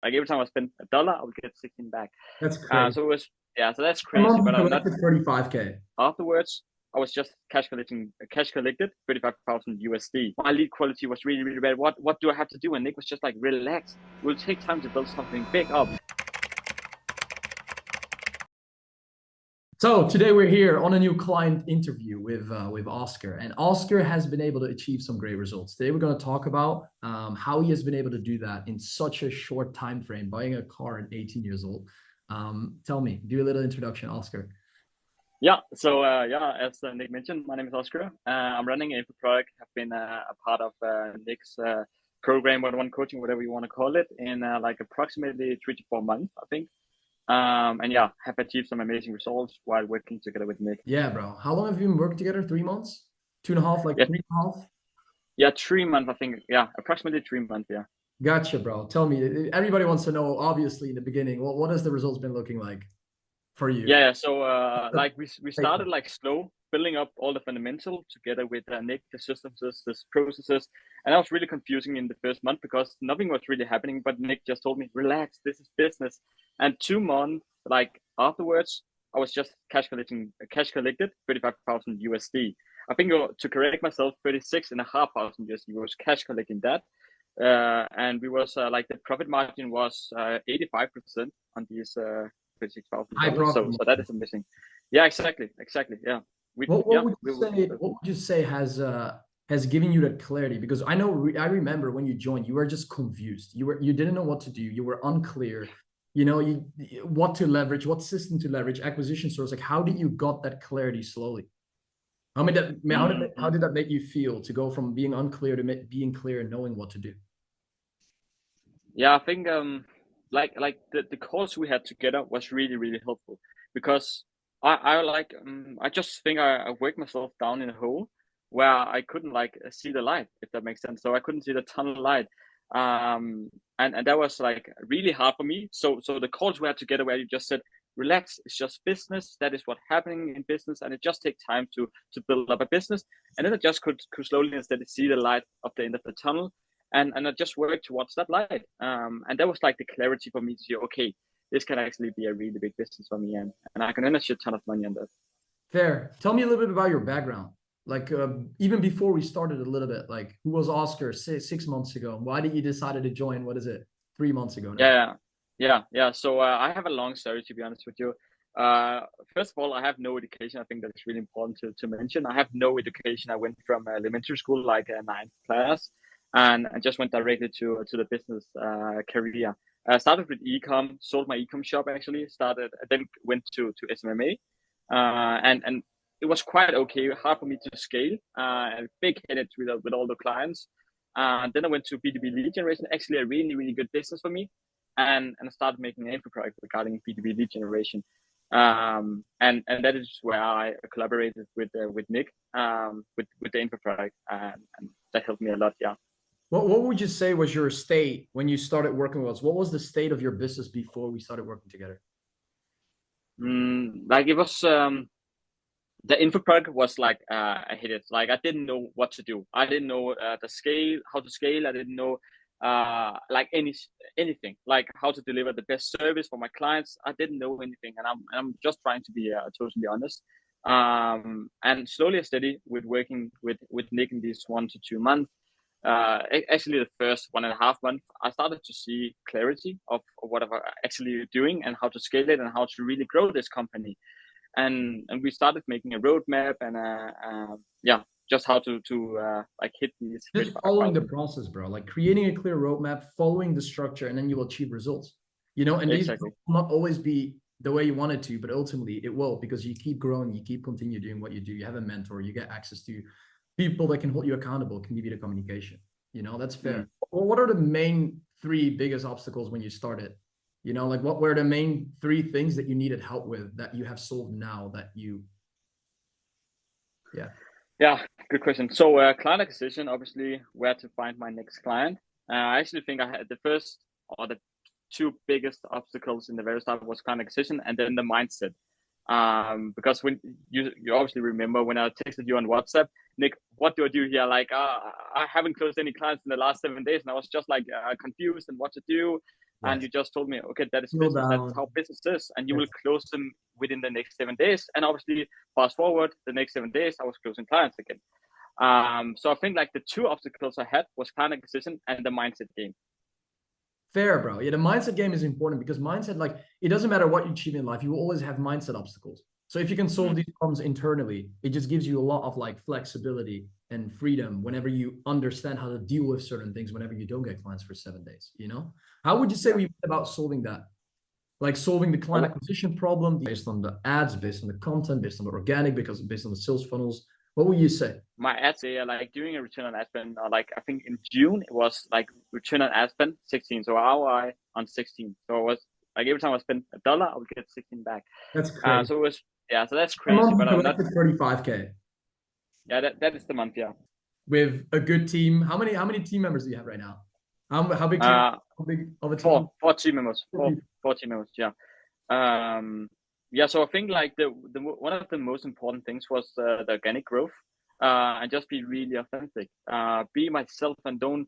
Like every time I spend $1, I would get 16 back. That's crazy. So it was, yeah, so that's A crazy. month But you I'm not collected 35K. afterwards. I was just cash collected 35,000 USD. My lead quality was really, really bad. What do I have to do? And Nick was just like, relax. It will take time to build something big up. So today we're here on a new client interview with Oskar, and Oskar has been able to achieve some great results. Today we're going to talk about how he has been able to do that in such a short time frame, buying a car at 18 years old. Tell me, do a little introduction, Oskar. Yeah, so yeah, as Nick mentioned, my name is Oskar. I'm running a product. I've been a part of Nick's program, one coaching, whatever you want to call it, in like approximately 3 to 4 months, I think. And yeah, have achieved some amazing results while working together with Nick. Yeah, bro. How long have you been working together? 3 months? Two and a half, like Yeah, 3.5? yeah, 3 months, I think. Yeah, approximately 3 months. Yeah. Gotcha, bro. Tell me, everybody wants to know, obviously, in the beginning, what has the results been looking like for you? Yeah, so like we started like slow, building up all the fundamental together with Nick, the systems, the processes, and that was really confusing in the first month because nothing was really happening. But Nick just told me, "Relax, this is business." And 2 months like afterwards, I was just cash collected 35,000 USD. I think to correct myself, 36,500 USD was cash collecting that. And we was like the profit margin was 85% on these High $36,000. profit So that margin. is amazing. Yeah, exactly. Yeah, What yeah would you we were say? What would you say has given you that clarity? Because I know I remember when you joined, you were just confused. You didn't know what to do. You were unclear. What to leverage, what system to leverage, acquisition source. Like, how did you got that clarity slowly? How did that make you feel to go from being unclear to being clear and knowing what to do? Yeah, I think like the calls we had together was really really helpful because I just think I worked myself down in a hole where I couldn't like see the light, if that makes sense. So I couldn't see the tunnel light. um and that was like really hard for me. So the calls we had together where you just said, relax, it's just business, that is what's happening in business, and it just takes time to build up a business. And then I just could slowly instead see the light of the end of the tunnel, and I just worked towards that light. And that was like the clarity for me to see, okay, this can actually be a really big business for me, and I can earn a shit ton of money on that. Fair. Tell me a little bit about your background. Like, even before we started a little bit, like, who was Oskar 6 months ago? Why did you decide to join? What is it? 3 months ago now. Yeah. So I have a long story, to be honest with you. Uh, First of all, I have no education. I think that's really important to mention. I have no education. I went from elementary school, like a ninth class, and I just went directly to the business career. I started with ecom, sold my ecom shop actually. Started, then went to SMMA, and it was quite okay. Hard for me to scale, and big headed with all the clients. Then I went to B2B lead generation, actually a really, really good business for me, and I started making an info product regarding B2B lead generation. And that is where I collaborated with Nick, with the info product, and that helped me a lot. Yeah. What would you say was your state when you started working with us? What was the state of your business before we started working together? Like it was the info product was like I hit it. Like I didn't know what to do. I didn't know the scale, how to scale. I didn't know like anything, like how to deliver the best service for my clients. I didn't know anything, and I'm just trying to be totally honest. And slowly and steady with working with Nick in these 1 to 2 months. Actually, the first 1.5 months, I started to see clarity of what I'm actually doing and how to scale it and how to really grow this company. And we started making a roadmap, and yeah, just how to like hit these Just following the 35,000. process, bro. Like creating a clear roadmap, following the structure, and then you will achieve results. And these Exactly. will not always be the way you want it to, but ultimately it will because you keep growing, you keep continue doing what you do. You have a mentor, you get access to people that can hold you accountable, can give you the communication. That's fair. Mm. Well, what are the main three biggest obstacles when you started? Like what were the main three things that you needed help with that you have solved now yeah. Yeah, good question. So client acquisition, obviously, where to find my next client. I actually think I had the first or the two biggest obstacles in the very start was client acquisition, and then the mindset. Because when you obviously remember when I texted you on WhatsApp, Nick, what do I do here? Like, I haven't closed any clients in the last 7 days, and I was just like confused and what to do. and Yes. you just told me, okay, that is Slow business. That's down. how business is, and you will Yes. close them within the next 7 days. And obviously, fast forward the next 7 days, I was closing clients again. So I think like the two obstacles I had was client acquisition and the mindset game. Fair, bro. Yeah, the mindset game is important because mindset, like, it doesn't matter what you achieve in life, you will always have mindset obstacles. So if you can solve these problems internally, it just gives you a lot of like flexibility and freedom whenever you understand how to deal with certain things whenever you don't get clients for 7 days, you know? How would you say Yeah. we went about solving that? Like solving the client Oh, acquisition problem based on the ads, based on the content, based on the organic, because based on the sales funnels. What would you say? my ads, they are like doing a return on ad spend. Like I think in June it was like return on ad spend 16. So ROI on 16. So it was like every time I spend $1, I would get 16 back. That's crazy. So it was, yeah. So that's A crazy, month you but I'm not. collected 35K Yeah, that is the month. Yeah. with a good team. How many team members do you have right now? How big team? Uh, How big of a team? four team members. Four people. Four team members. Yeah. Yeah. So I think like the one of the most important things was the organic growth. And just be really authentic. Be myself and don't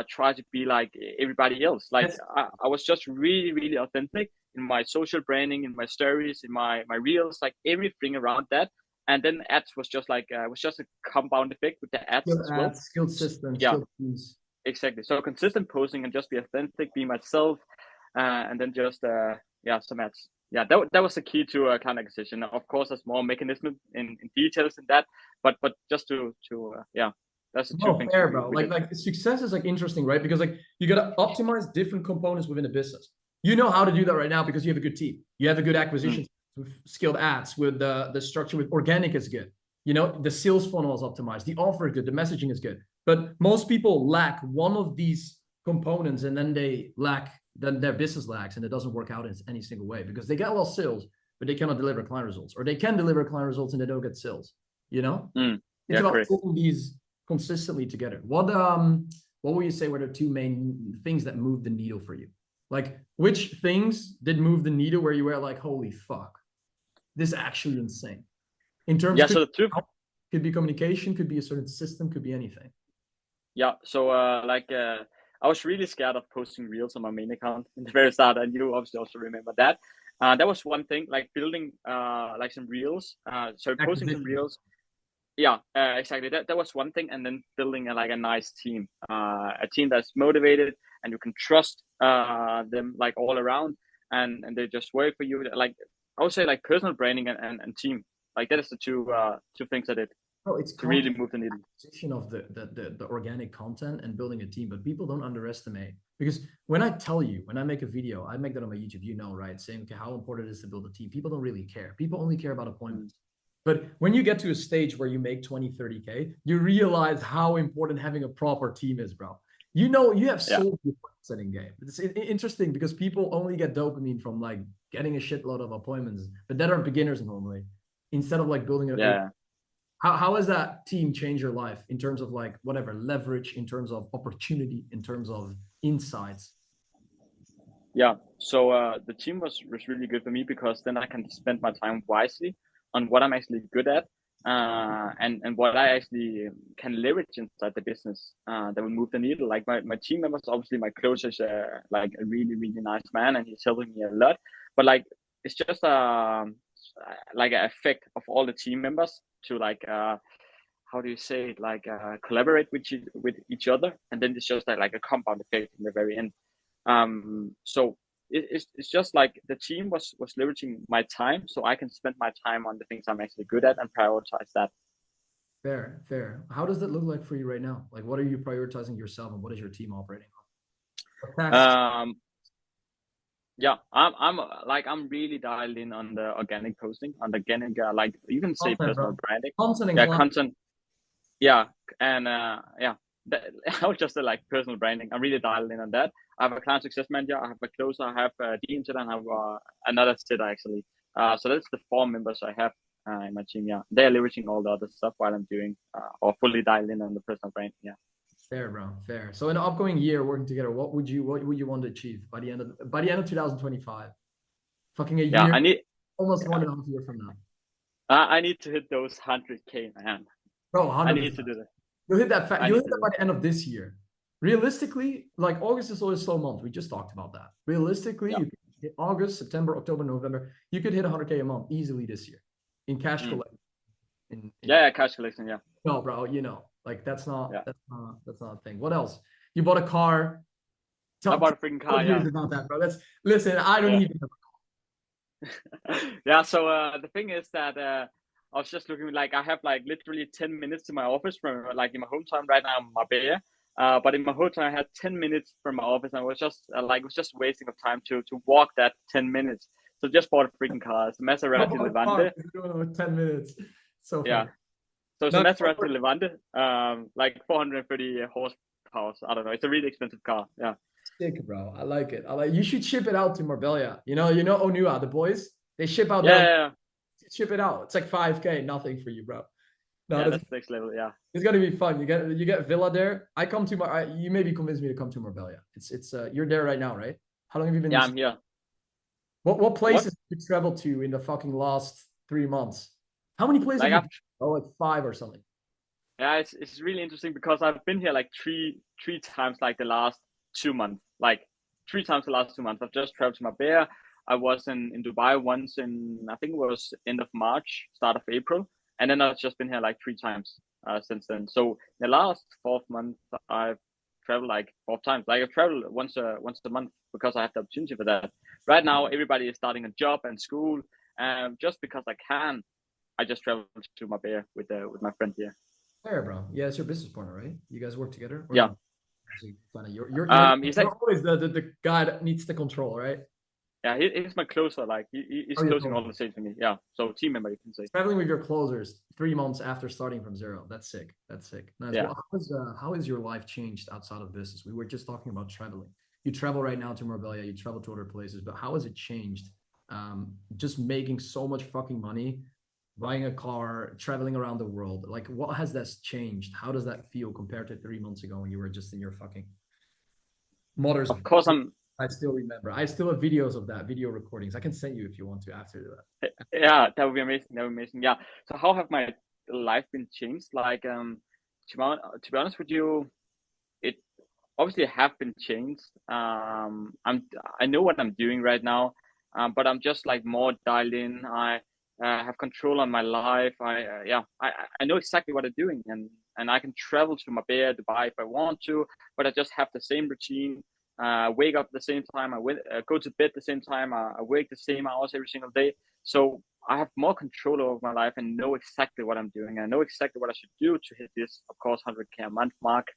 try to be like everybody else. Like That's I was just really, really authentic in my social branding, in my stories, in my reels, like everything around that. And then ads was just like was just a compound effect with the ads skilled as well. ads, skilled systems, Yeah, skilled teams. exactly. So consistent posting and just be authentic, be myself, and then just yeah, some ads. Yeah, that was the key to client acquisition. Of course, there's more mechanism in details in that, but just to yeah, that's the two No, things fair, we bro. we did. Like success is like interesting, right? Because like you gotta optimize different components within a business. You know how to do that right now because you have a good team. You have a good Mm, acquisition with skilled ads, with the structure with organic is good. You know, the sales funnel is optimized, the offer is good, the messaging is good. But most people lack one of these components and then then their business lacks and it doesn't work out in any single way because they get a lot of sales, but they cannot deliver client results, or they can deliver client results and they don't get sales, you know? It's yeah, about correct. putting these consistently together. What would you say were the two main things that moved the needle for you? Like which things did move the needle where you were like, holy fuck, this is actually insane. In terms Yeah, so the two. could be communication, could be a certain system, could be anything. Yeah, so like I was really scared of posting reels on my main account in the very start, and you obviously also remember that. That was one thing, like building like some reels. So posting some Acquisition. reels. Yeah, exactly. That was one thing, and then building like a nice team, a team that's motivated and you can trust them like all around, and they just work for you. Like I would say, like personal branding and team. Like that is the two things I did Oh, it's to really content move the needle. acquisition of the organic content and building a team, but people don't underestimate because when I make a video, I make that on my YouTube, you know, right? Saying okay, how important it is to build a team. People don't really care. People only care about Mm. appointments. But when you get to a stage where you make 20, 30K, you realize how important having a proper team is, bro. You know, you have Yeah, sold the setting game. It's interesting because people only get dopamine from like getting a shitload of appointments, but that are beginners normally. Instead of like building a yeah. how has that team changed your life in terms of like whatever leverage, in terms of opportunity, in terms of insights? Yeah, so the team was really good for me because then I can spend my time wisely on what I'm actually good at, and what I actually can leverage inside the business that will move the needle. Like my team members, obviously my coach is like a really really nice man and he's helping me a lot. But like it's just like an effect of all the team members to like how do you say it, like collaborate with each other, and then it's just like a compound effect in the very end. So it's just like the team was leveraging my time, so I can spend my time on the things I'm actually good at and prioritize that. Fair, fair. How does that look like for you right now? Like, what are you prioritizing yourself, and what is your team operating on? What tasks? Um, yeah, I'm really dialed in on the organic posting, on the organic like you can say Content, personal bro. branding. Content and Yeah, client. content. Yeah, and yeah, that, I would just say like personal branding. I'm really dialed in on that. I have a client success manager, I have a closer, I have a team sitter, and I have another sitter actually. So that's the four members I have in my team. Yeah, they're leveraging all the other stuff while I'm doing or fully dialed in on the personal brand. Yeah. Fair, bro. Fair. So in the upcoming year working together, what would you want to achieve by the end of 2025? Fucking a Yeah, year, I need. almost Yeah, 1.5 years from now. I need to hit those 100K, man. Bro, I need to 100%. do that. You'll hit that I you'll need hit to that do by that. the end of this year. realistically, like August is always a slow month. We just talked about that. Realistically, Yeah. you could hit August, September, October, November, you could hit 100K a month easily this year in cash collection. Yeah, cash collection. Yeah. No, bro, like that's Yeah. not a thing. What else? You bought a car. I Talk bought a freaking car. years Yeah. about that, bro. Listen. I don't Yeah. even have Yeah. So the thing is that I was just looking like I have like literally 10 minutes to my office from like in my hometown right now, in Marbella. But in my hometown, I had 10 minutes from my office, and I was just it was just wasting of time to walk that 10 minutes. So just bought a freaking car. It's a Maserati Levante. 10 minutes. So Yeah. funny. So it's a No, Maserati Levante, like 430 horsepower. I don't know. It's a really expensive car. Yeah. sick, bro. I like it. You should ship it out to Marbella. You know Onua, the boys. They ship out Yeah. their Yeah. ship it out. It's like 5K, nothing for you, bro. No, Yeah. That's next level. Yeah. it's gonna be fun. You get villa there. You maybe convince me to come to Marbella. It's you're there right now, right? How long have you been? Yeah. I'm here. What What? places did you travel to in the fucking last 3 months? How many places Like have I've you? Oh, like 5 or something. Yeah, it's really interesting because I've been here like three times like the last 2 months. Like 3 times the last 2 months. I've just traveled to Marbella. I was in Dubai once in I think it was end of March, start of April, and then I've just been here like 3 times since then. So the last 4 months I've traveled like 4 times. Like I've traveled once a month because I have the opportunity for that. Right now everybody is starting a job and school. Just because I can, I just travel to Marbella with my friend here. There, bro. Yeah, it's your business partner, right? You guys work together, or Yeah. no? Actually, kinda, He's you're like, always the guy that needs the control, right? yeah, he's my closer. Like he's Oh, you're closing all the sales for me. Yeah, so team member, you can say. traveling with your closers 3 months after starting from zero. That's sick. That's sick. Nice. Yeah. Well, how has your life changed outside of business? We were just talking about traveling. You travel right now to Marbella. You travel to other places, but how has it changed? Just making so much fucking money, buying a car, traveling around the world. Like, what has that changed? How does that feel compared to 3 months ago when you were just in your fucking mother's? Of course, I'm. I still remember. I still have videos of that, video recordings. I can send you if you want to after that. Yeah, that would be amazing. That would be amazing. Yeah. So how have my life been changed? Like to be honest with you, it obviously have been changed. I know what I'm doing right now, but I'm just like more dialed in. I have control on my life. I know exactly what I'm doing, and I can travel to Marbella, Dubai if I want to, but I just have the same routine. Wake up at the same time. Go to bed at the same time. I wake the same hours every single day. So I have more control over my life and know exactly what I'm doing. I know exactly what I should do to hit this, of course, 100K a month mark.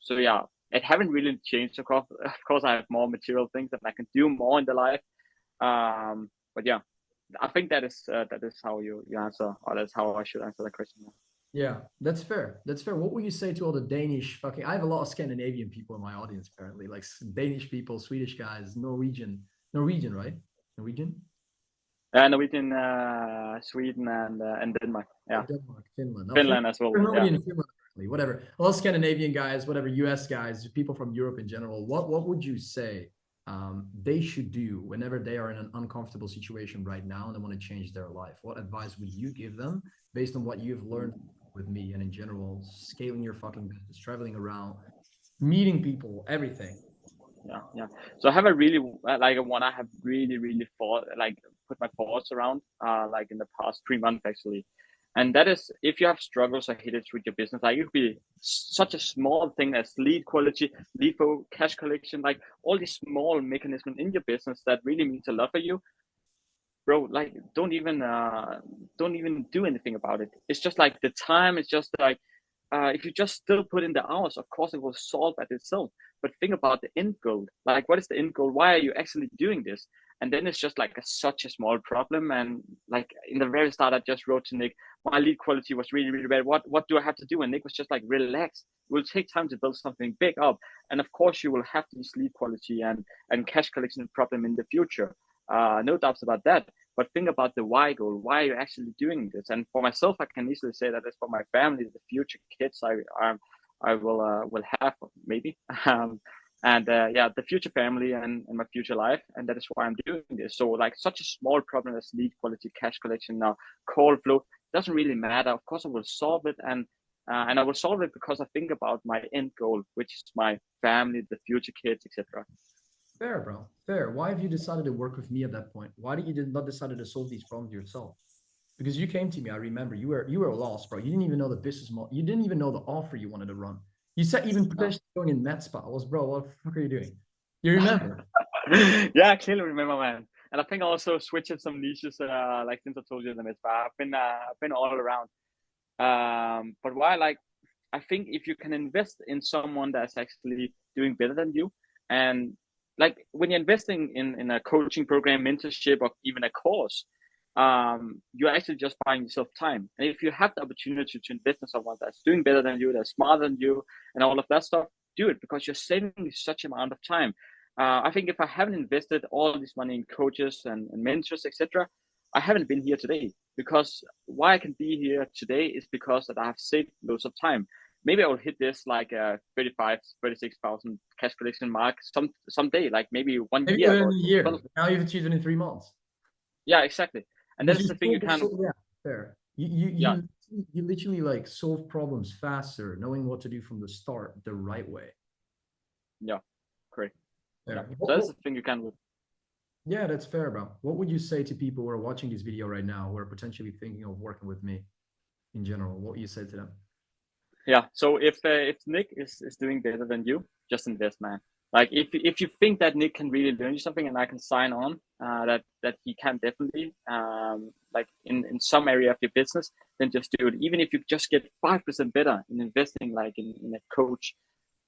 So yeah, it haven't really changed. Of course, I have more material things that I can do more in the life. But yeah, I think that is how you answer, or that's how I should answer the question. Yeah, that's fair. That's fair. What would you say to all the Danish fucking? I have a lot of Scandinavian people in my audience, apparently, like Danish people, Swedish guys, Norwegian, right? Norwegian? Norwegian, Sweden, and Denmark. Yeah, Denmark, Finland. No, Finland as well. Nobody Yeah. in Finland, apparently. Whatever. All Scandinavian guys, whatever, US guys, people from Europe in general. What would you say they should do whenever they are in an uncomfortable situation right now and they want to change their life? What advice would you give them based on what you've learned with me and in general, scaling your fucking business, traveling around, meeting people, everything? Yeah. So I have a really like one I have really thought like put my thoughts around like in the past 3 months actually, and that is if you have struggles or hiccups with your business, like it could be such a small thing as lead quality, lead flow, cash collection, like all these small mechanisms in your business that really means a lot for you, bro. Like don't even do anything about it. It's just like the time is just like if you just still put in the hours, of course it will solve at itself. But think about the end goal. Like, what is the end goal? Why are you actually doing this? And then it's just like such a small problem. And like in the very start, I just wrote to Nick, my lead quality was really bad. What do I have to do? And Nick was just like, relax. It will take time to build something big up. And of course, you will have this lead quality and cash collection problem in the future. No doubts about that. But think about the why goal. Why are you actually doing this? And for myself, I can easily say that it's for my family, the future kids I will have maybe, and yeah, the future family and my future life, and that is why I'm doing this. So like such a small problem as lead quality, cash collection, now call flow doesn't really matter. Of course, I will solve it, and and I will solve it because I think about my end goal, which is my family, the future kids, etc. Fair, bro. Fair. Why have you decided to work with me at that point? Why did you not decided to solve these problems yourself? Because you came to me, I remember you were lost, bro. You didn't even know the business model. You didn't even know the offer you wanted to run. You said even No. potentially going in med spa. I was, bro, what the fuck are you doing? You remember? Yeah, I clearly remember, man. And I think I also switched some niches, like since I told you the Met Spa. I've been all around. But why, like, I think if you can invest in someone that's actually doing better than you, and like when you're investing in a coaching program, mentorship, or even a course, you're actually just buying yourself time. And if you have the opportunity to invest in someone that's doing better than you, that's smarter than you, and all of that stuff, do it because you're saving such amount of time. I think if I haven't invested all this money in coaches and mentors, etc., I haven't been here today. Because why I can be here today is because that I have saved loads of time. Maybe I will hit this like 36,000 cash collection mark someday, like maybe one Maybe year in or a year. 12. Now you've achieved it in 3 months. Yeah, exactly. And Because that's you the thing you still, can. so yeah, fair. You you Yeah, you you literally like solve problems faster, knowing what to do from the start the right way. yeah, correct. Yeah. Fair. So that's the thing you can. Yeah, that's fair, bro. What would you say to people who are watching this video right now who are potentially thinking of working with me in general? What would you say to them? Yeah. So if Nick is doing better than you, just invest, man. Like if you think that Nick can really learn you something, and I can sign on that he can definitely like in some area of your business, then just do it. Even if you just get 5% better in investing, like in a coach,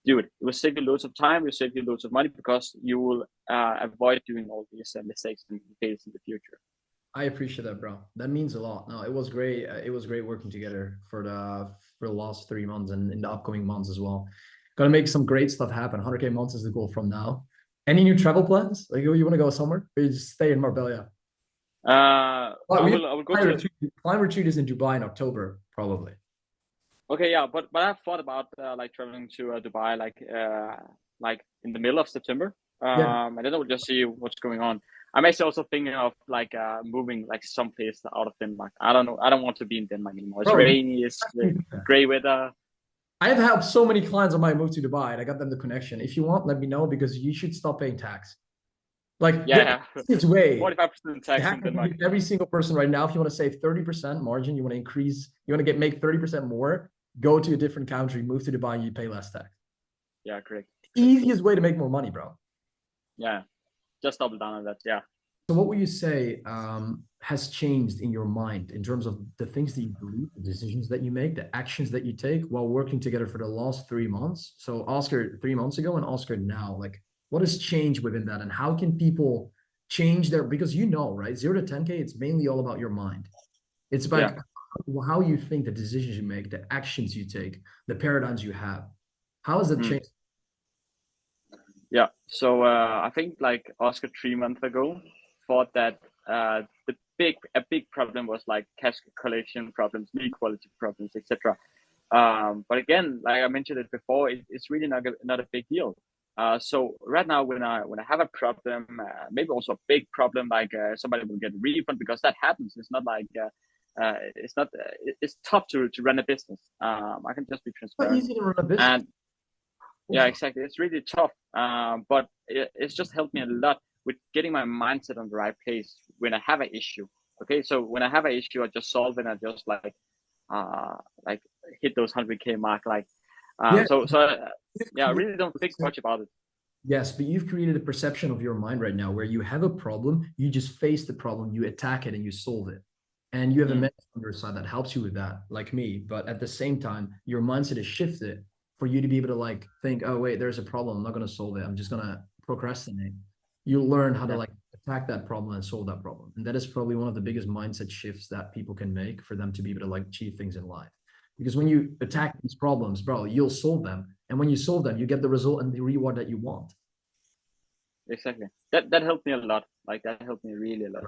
do it. It will save you loads of time. It will save you loads of money because you will avoid doing all these mistakes and fails in the future. I appreciate that, bro. That means a lot. No, it was great. It was great working together for the last 3 months and in the upcoming months as well. Gonna make some great stuff happen. 100K months is the goal from now. Any new travel plans? Like you want to go somewhere? Or you just stay in Marbella? I will go to. Climb retreat is in Dubai in October, probably. Okay, yeah, but I've thought about like traveling to Dubai like in the middle of September. Yeah. And then we'll just see what's going on. I'm actually also thinking of like moving like someplace out of Denmark. I don't know. I don't want to be in Denmark anymore. It's Bro, rainy. It's gray weather. I've helped so many clients on my move to Dubai and I got them the connection. If you want, let me know because you should stop paying tax. Like the Yeah, easiest way 45% to tax in happen Denmark. with every single person right now, if you want to save 30% margin, you want to increase, you want to make 30% more, go to a different country, move to Dubai, and you pay less tax. Yeah, correct. Easiest way to make more money, bro. Yeah, just double down on that. Yeah. So what would you say has changed in your mind in terms of the things that you believe, the decisions that you make, the actions that you take while working together for the last 3 months? So Oskar 3 months ago and Oskar now, like what has changed within that and how can people change their, because you know, right? 0 to 10K, it's mainly all about your mind. It's Yeah. about how you think, the decisions you make, the actions you take, the paradigms you have. How has it Mm. changed? Yeah. So I think like Oskar 3 months ago thought that a big problem was like cash collection problems, lead quality problems, etc. But again, like I mentioned it before, it's really not a big deal. So right now, when I have a problem, maybe also a big problem, like somebody will get a refund because that happens. It's not like it's not. It's tough to run a business. I can just be It's not transparent, easy to run a business. and yeah, exactly. It's really tough. But it's just helped me a lot with getting my mindset on the right place when I have an issue. Okay, so when I have an issue, I just solve it. And I just like hit those 100K mark. Like, Yeah, yeah, I really don't think much about it. yes, but you've created a perception of your mind right now where you have a problem, you just face the problem, you attack it, and you solve it. And you have a Mm, mentor on your side that helps you with that, like me. But at the same time, your mindset is shifted for you to be able to like think, oh wait, there's a problem. I'm not gonna solve it. I'm just gonna procrastinate. You learn how to yeah, like attack that problem and solve that problem. And that is probably one of the biggest mindset shifts that people can make for them to be able to like achieve things in life. Because when you attack these problems, bro, you'll solve them. And when you solve them, you get the result and the reward that you want. exactly. That helped me a lot. Like that helped me really a lot.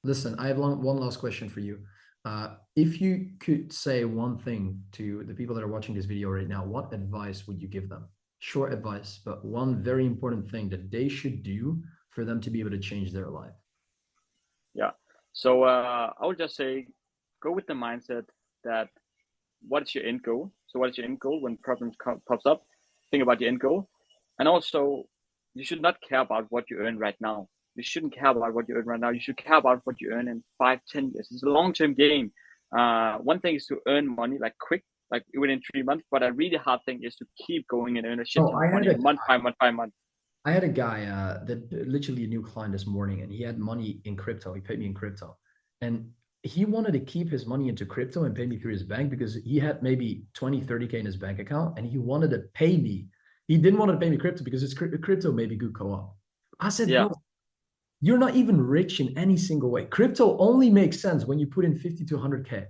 Listen, I have one last question for you. If you could say one thing to the people that are watching this video right now, what advice would you give them? Short advice, but one very important thing that they should do for them to be able to change their life. Yeah. So I would just say, go with the mindset that what is your end goal? So what is your end goal when problems pops up? Think about your end goal, and also you should not care about what you earn right now. You shouldn't care about what you earn right now. You should care about what you earn in 5, 10 years. It's a long-term game. One thing is to earn money like quick, like within 3 months, but a really hard thing is to keep going and earn a shit Oh, ton of money month by month by month. I had a guy that literally a new client this morning, and he had money in crypto. He paid me in crypto, and he wanted to keep his money into crypto and pay me through his bank because he had maybe 20, 30K in his bank account, and he wanted to pay me. He didn't want to pay me crypto because his crypto maybe could go up. I said, Yeah, bro, you're not even rich in any single way. Crypto only makes sense when you put in 50 to 100K.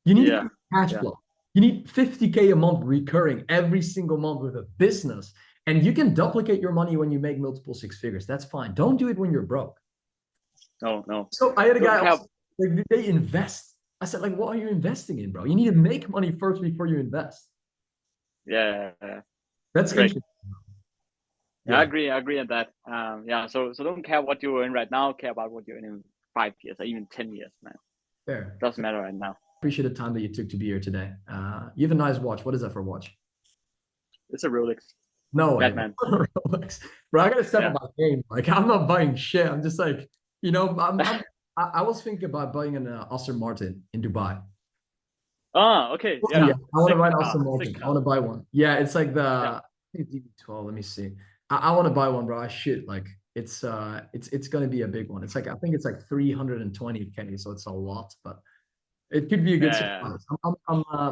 You need yeah, cash yeah, flow. You need 50K a month recurring every single month with a business. And you can duplicate your money when you make multiple six figures. That's fine. Don't do it when you're broke. no, no. So I had a Don't guy care. also, like, they invest. I said, like, what are you investing in, bro? You need to make money first before you invest. Yeah, That's great. interesting. Yeah, Yeah, I agree on that. Yeah, so don't care what you earn right now. Care about what you earn in 5 years or even 10 years, man. fair. Doesn't matter right now. Appreciate the time that you took to be here today. You have a nice watch. What is that for watch? It's a Rolex, No way, Batman. Rolex. Bro, I gotta step Yeah. up my game. Like, I'm not buying shit. I'm just like, I was thinking about buying an Aston Martin in Dubai. Ah, okay. Oh, yeah, Yeah. I want to Sick buy an car. Aston Sick Martin. I car. want to buy one. Yeah, it's like Yeah. I think it's DB12. Let me see. I want to buy one, bro. I should like it's gonna be a big one. It's like I think it's like 320K, so it's a lot, but it could be a good Yeah. surprise.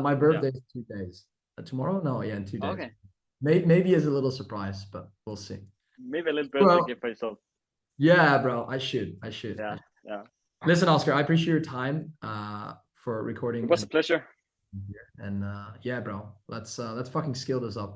My Yeah. birthday is 2 days. Tomorrow? No, yeah, in 2 days. Okay. Maybe as a little surprise, but we'll see. Maybe a little birthday Well, gift for yourself. yeah, bro. I should. I should. Yeah. Yeah. Listen, Oscar, I appreciate your time for It recording was a pleasure. and yeah, bro. Let's fucking scale this up.